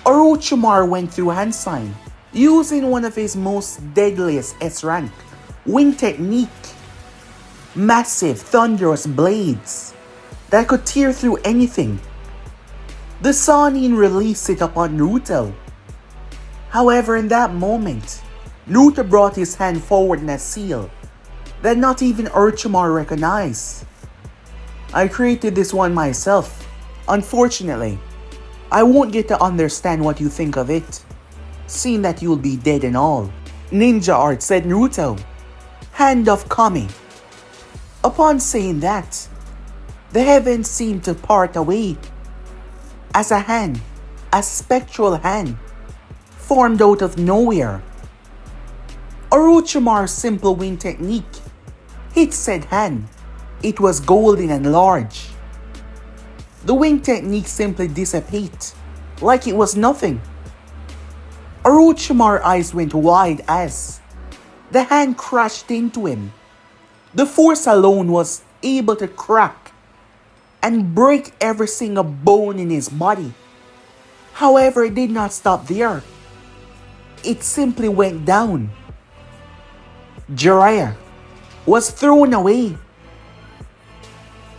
Orochimaru went through hand sign, using one of his most deadliest S-rank wing technique. Massive, thunderous blades that could tear through anything. The Sannin released it upon Naruto. However, in that moment, Naruto brought his hand forward in a seal that not even Orochimaru recognized. I created this one myself. Unfortunately, I won't get to understand what you think of it, seeing that you'll be dead and all. Ninja art, said Naruto. Hand of Kami. Upon saying that, the heavens seemed to part away as a hand, a spectral hand, formed out of nowhere. Orochimaru's simple wing technique hit said hand. It was golden and large. The wing technique simply dissipated, like it was nothing. Orochimaru's eyes went wide as the hand crashed into him. The force alone was able to crack and break every single bone in his body. However, it did not stop there. It simply went down. Jiraiya was thrown away.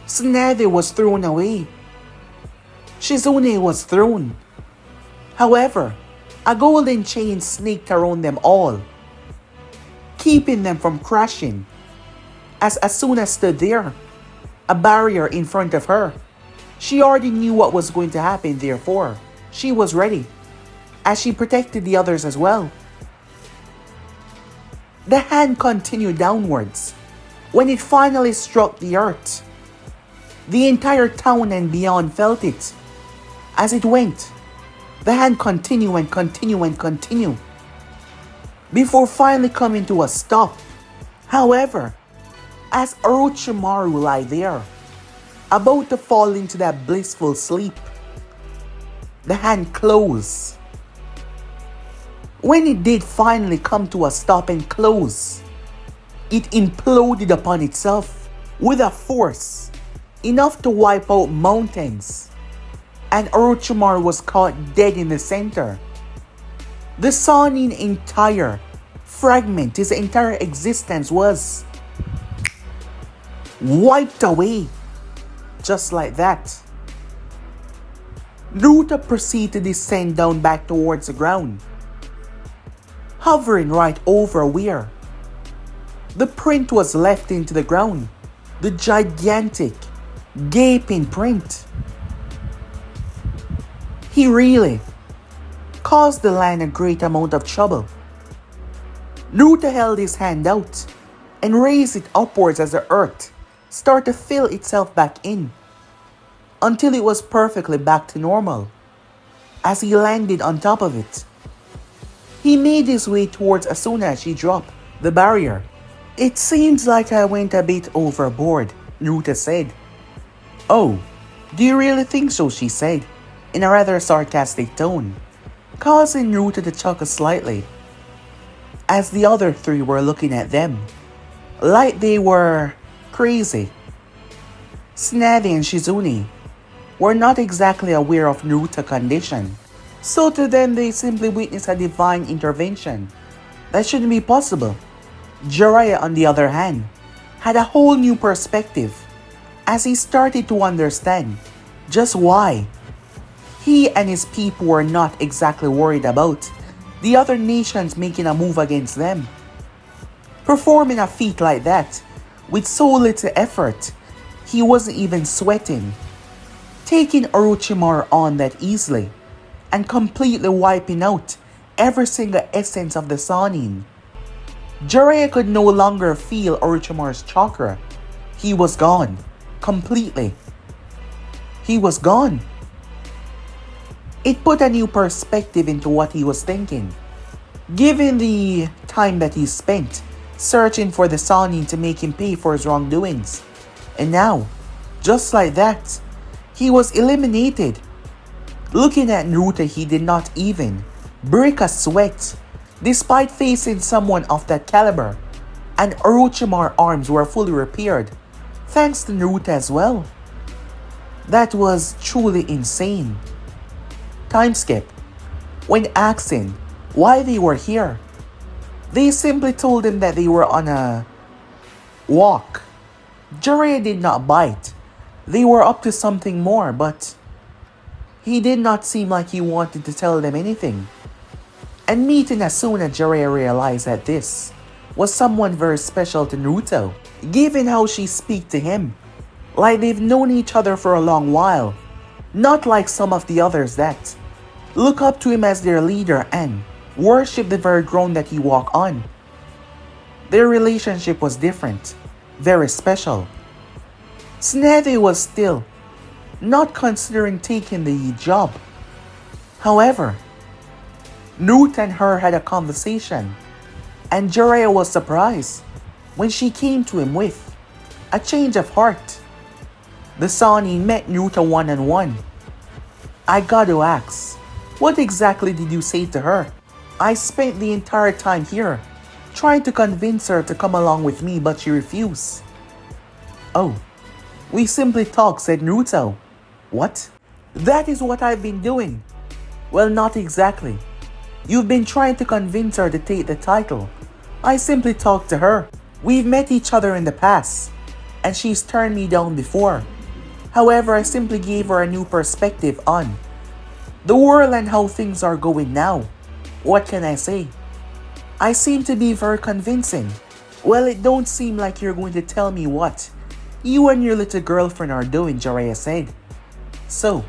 Tsunade was thrown away. Shizune was thrown. However, a golden chain snaked around them all, keeping them from crashing. As Asuna stood there, a barrier in front of her, she already knew what was going to happen, therefore, she was ready, as she protected the others as well. The hand continued downwards. When it finally struck the earth, the entire town and beyond felt it. As it went, the hand continued and continued and continued, before finally coming to a stop. However, as Orochimaru lay there, about to fall into that blissful sleep, the hand closed. When it did finally come to a stop and close, it imploded upon itself with a force enough to wipe out mountains, and Orochimaru was caught dead in the center. The Sannin entire fragment, his entire existence was wiped away, just like that. Naruto proceeded to descend down back towards the ground, hovering right over where the print was left into the ground, the gigantic, gaping print. He really caused the land a great amount of trouble. Naruto held his hand out and raised it upwards as the earth started to fill itself back in, until it was perfectly back to normal. As he landed on top of it, he made his way towards Asuna as she dropped the barrier. It seems like I went a bit overboard, Naruto said. Oh, do you really think so? She said, in a rather sarcastic tone, causing Naruto to chuckle slightly, as the other three were looking at them like they were crazy. Tsunade and Shizune were not exactly aware of Naruto's condition, so to them they simply witnessed a divine intervention that shouldn't be possible. Jiraiya, on the other hand, had a whole new perspective as he started to understand just why he and his people were not exactly worried about the other nations making a move against them. Performing a feat like that with so little effort, he wasn't even sweating. Taking Orochimaru on that easily and completely wiping out every single essence of the Sannin. Jiraiya could no longer feel Orochimaru's chakra. He was gone. Completely. He was gone. It put a new perspective into what he was thinking, given the time that he spent searching for the Sannin to make him pay for his wrongdoings. And now, just like that, he was eliminated. Looking at Naruto, he did not even break a sweat, despite facing someone of that caliber, and Orochimaru's arms were fully repaired, thanks to Naruto as well. That was truly insane. Time skip. When asking why they were here, they simply told him that they were on a walk. Jiraiya did not bite. They were up to something more, but he did not seem like he wanted to tell them anything. And meeting Asuna, Jiraiya realized that this was someone very special to Naruto, given how she speak to him, like they've known each other for a long while, not like some of the others that look up to him as their leader and worship the very ground that he walked on. Their relationship was different, very special. Tsunade was still not considering taking the job. However, Naruto and her had a conversation, and Jiraiya was surprised when she came to him with a change of heart. The Sanin met Naruto one-on-one. I got to ask, what exactly did you say to her? I spent the entire time here trying to convince her to come along with me, but she refused. Oh, we simply talked, said Naruto. What? That is what I've been doing. Well, not exactly. You've been trying to convince her to take the title. I simply talked to her. We've met each other in the past, and she's turned me down before. However, I simply gave her a new perspective on the world and how things are going now. What can I say? I seem to be very convincing. Well, it don't seem like you're going to tell me what you and your little girlfriend are doing, Jiraiya said. So,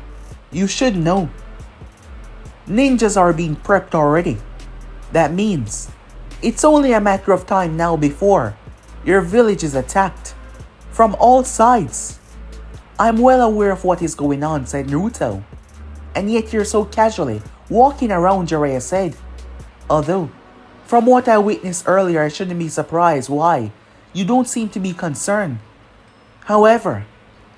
you should know. Ninjas are being prepped already. That means it's only a matter of time now before your village is attacked from all sides. I'm well aware of what is going on, said Naruto. And yet you're so casually walking around, Jiraiya said. Although, from what I witnessed earlier, I shouldn't be surprised why you don't seem to be concerned. However,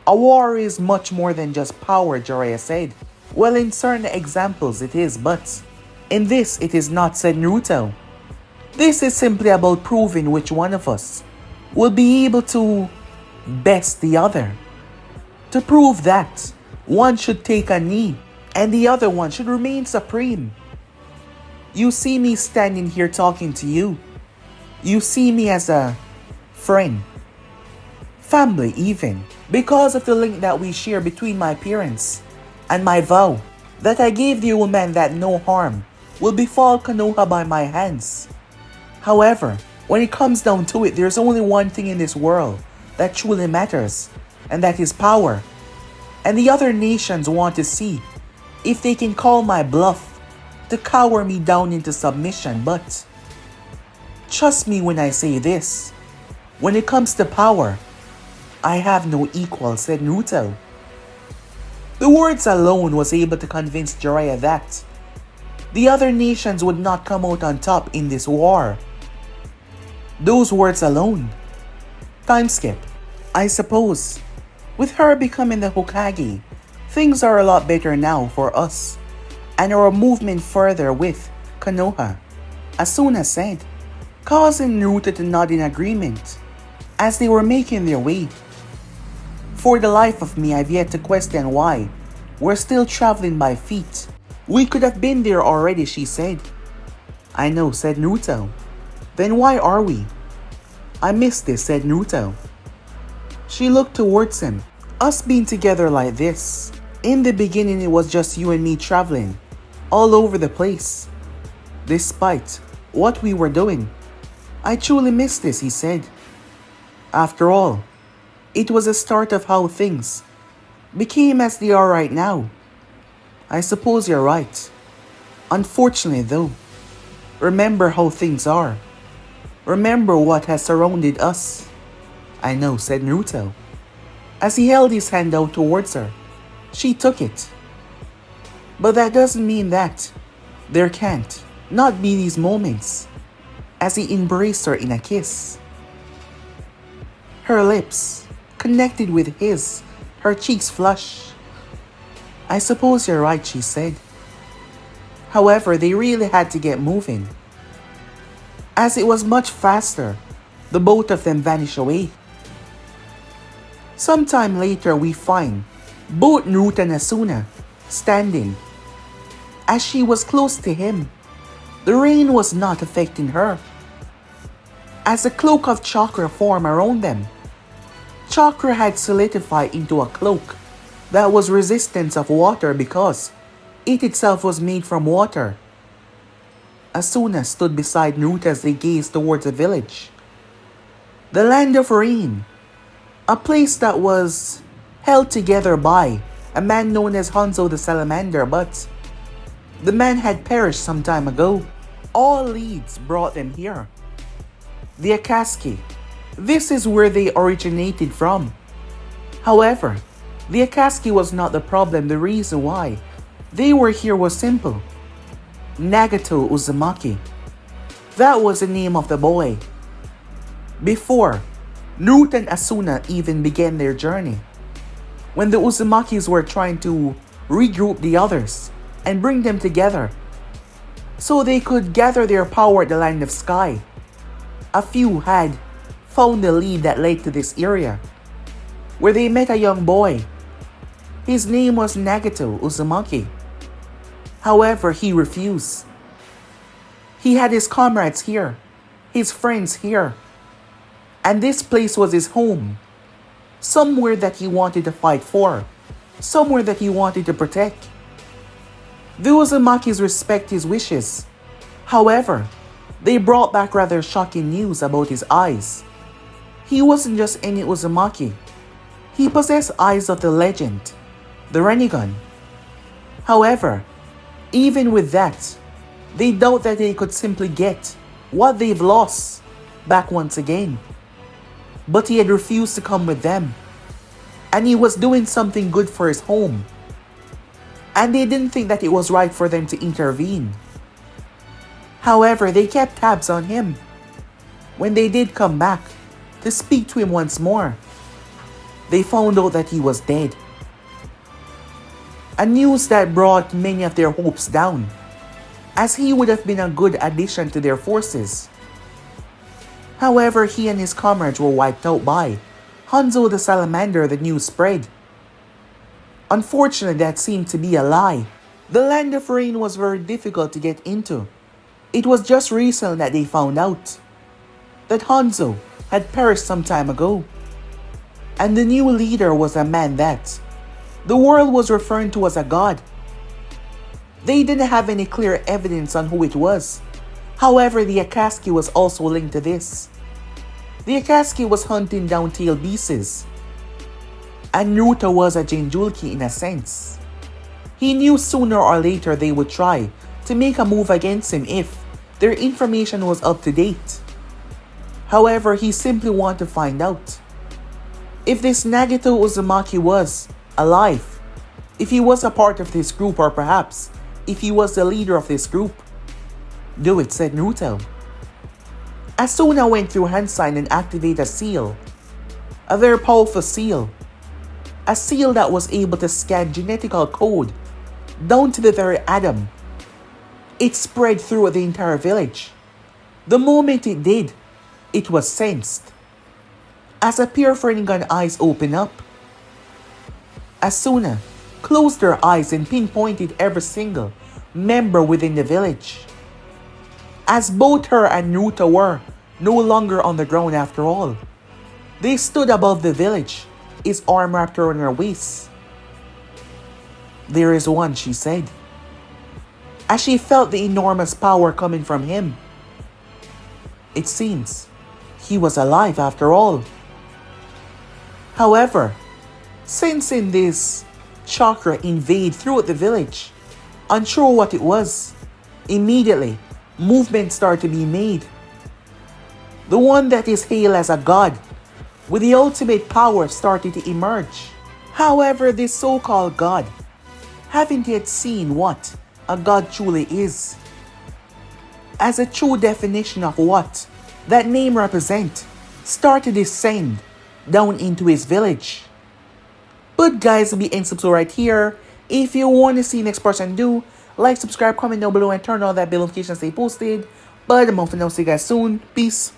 a war is much more than just power, Jiraiya said. Well, in certain examples it is, but in this it is not, said Naruto. This is simply about proving which one of us will be able to best the other. To prove that, one should take a knee and the other one should remain supreme. You see me standing here talking to you. You see me as a friend, family even, because of the link that we share between my parents and my vow that I gave the old man that no harm will befall Konoha by my hands. However, when it comes down to it, there's only one thing in this world that truly matters, and that is power. And the other nations want to see if they can call my bluff to cower me down into submission, but trust me when I say this, when it comes to power, I have no equal, said Naruto. The words alone was able to convince Jiraiya that the other nations would not come out on top in this war. Those words alone. Time skip. I suppose, with her becoming the Hokage, things are a lot better now for us, and our movement further with Konoha, Asuna said, causing Naruto to nod in agreement as they were making their way. For the life of me, I've yet to question why we're still traveling by feet. We could have been there already, she said. I know, said Naruto. Then why are we? I missed this, said Naruto. She looked towards him. Us being together like this. In the beginning, it was just you and me traveling all over the place. Despite what we were doing, I truly missed this, he said. After all, it was a start of how things became as they are right now. I suppose you're right. Unfortunately though, remember how things are. Remember what has surrounded us. I know, said Naruto. As he held his hand out towards her, she took it. But that doesn't mean that there can't not be these moments, as he embraced her in a kiss. Her lips connected with his, her cheeks flushed. I suppose you're right, she said. However, they really had to get moving. As it was much faster, the both of them vanished away. Sometime later, we find both Naruto and Asuna standing. As she was close to him, the rain was not affecting her. As a cloak of chakra formed around them, chakra had solidified into a cloak that was resistant of water because it itself was made from water. Asuna stood beside Naruto as they gazed towards the village. The land of rain. A place that was held together by a man known as Hanzo the Salamander, but the man had perished some time ago. All leads brought them here. The Akatsuki. This is where they originated from. However, the Akatsuki was not the problem. The reason why they were here was simple. Nagato Uzumaki. That was the name of the boy. Before Naruto and Asuna even began their journey, when the Uzumakis were trying to regroup the others and bring them together so they could gather their power at the Land of Sky, a few had found the lead that led to this area, where they met a young boy. His name was Nagato Uzumaki. However, he refused. He had his comrades here, his friends here, and this place was his home. Somewhere that he wanted to fight for, somewhere that he wanted to protect. The Uzumakis respect his wishes. However, they brought back rather shocking news about his eyes. He wasn't just any Uzumaki. He possessed eyes of the legend, the Rinnegan. However, even with that, they doubt that they could simply get what they've lost back once again. But he had refused to come with them, and he was doing something good for his home, and they didn't think that it was right for them to intervene. However, they kept tabs on him. When they did come back to speak to him once more, they found out that he was dead. A news that brought many of their hopes down, as he would have been a good addition to their forces. However, he and his comrades were wiped out by Hanzo the Salamander. The news spread. Unfortunately, that seemed to be a lie. The Land of Rain was very difficult to get into. It was just recently that they found out that Hanzo had perished some time ago, and the new leader was a man that the world was referring to as a god. They didn't have any clear evidence on who it was. However, the Akatsuki was also linked to this. The Akatsuki was hunting down tail beasts, and Naruto was a Jinjulki in a sense. He knew sooner or later they would try to make a move against him if their information was up to date. However, he simply wanted to find out if this Nagato Uzumaki was alive, if he was a part of this group, or perhaps if he was the leader of this group. "Do it," said Naruto. Asuna went through hand sign and activated a seal. A very powerful seal. A seal that was able to scan genetical code down to the very atom. It spread through the entire village. The moment it did, it was sensed. As a pair of Rinnegan eyes opened up, Asuna closed her eyes and pinpointed every single member within the village. As both her and Naruto were no longer on the ground after all, they stood above the village, his arm wrapped around her waist. "There is one," she said, as she felt the enormous power coming from him. It seems he was alive after all. However, sensing this chakra invade throughout the village, unsure what it was, immediately movement started to be made. The one that is hailed as a god with the ultimate power started to emerge. However, this so-called god haven't yet seen what a god truly is. As a true definition of what that name represents started to descend down into his village. But guys, we end subscribe right here. If you want to see next person do, like, subscribe, comment down below, and turn on that bell notification to stay posted. But I'm off and I'll see you guys soon. Peace.